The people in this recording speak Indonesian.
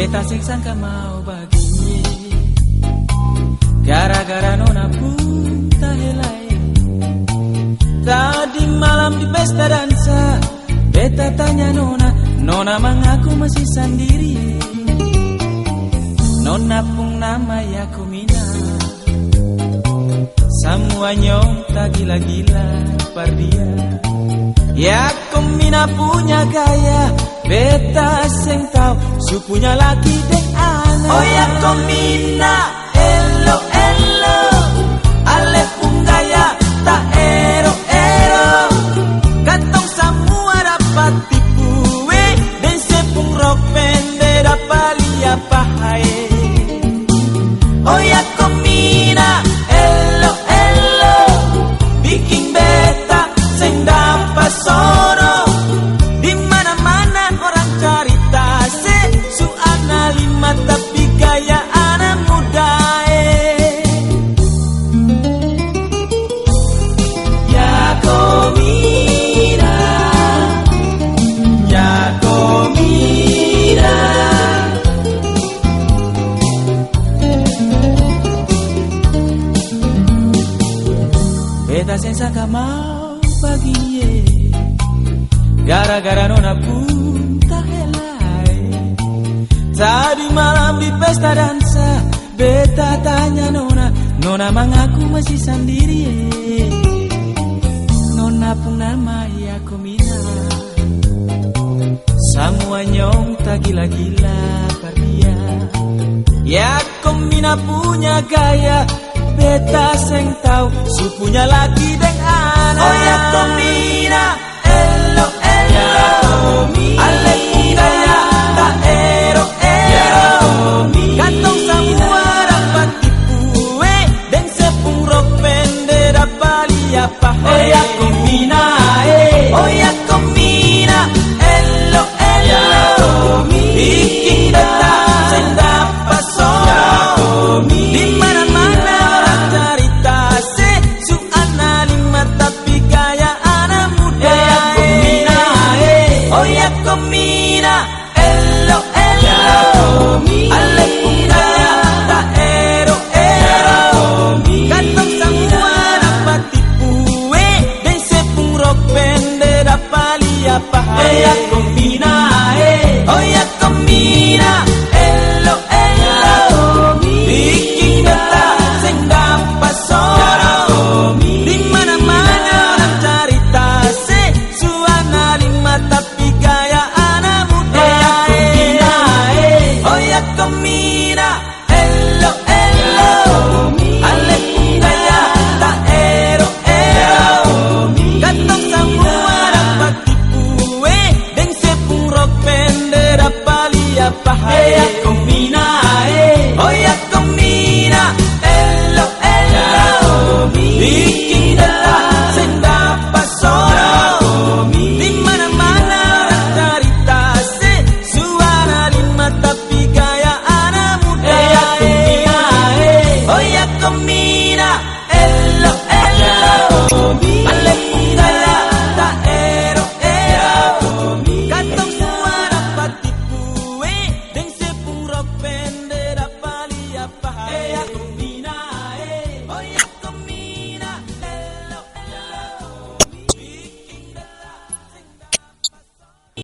beta sing sangka mau bagiye, gara-gara nona pun tak helai. Tadi malam di pesta dansa, beta tanya nona, nona mengaku masih sendiri. Nona pun nama Yakumina, semuanya tak gila-gila par dia. Yakumina punya gaya, beta sing tau su punya laki dek anak. Oh Yakumina, elo elo, ale pun gaya tak ero-ero. Katong semua dapat tipu, dan sepung rok pendek dapat lihat pahai. Oh Yakumina, elo elo, bikin beta sing dapat sono. Di mana-mana orang cerita se su anak lima tapi gaya anak muda. Yakumina, Yakumina. Beta sensaka mau bagiye, gara-gara nona pun tak helai. Tadi malam di pesta dansa, beta tanya nona, nona mengaku masih sendiri. Nona pun nama Yakumina, semuanya tak gila-gila par dia. Yakumina punya gaya, beta seng tau su punya laki deng anak. Oh Yakumina, elo elo, ale gaya tak ero-ero. Katong semua dapat tipu, dan sepung rok pendek dapat lihat pahai.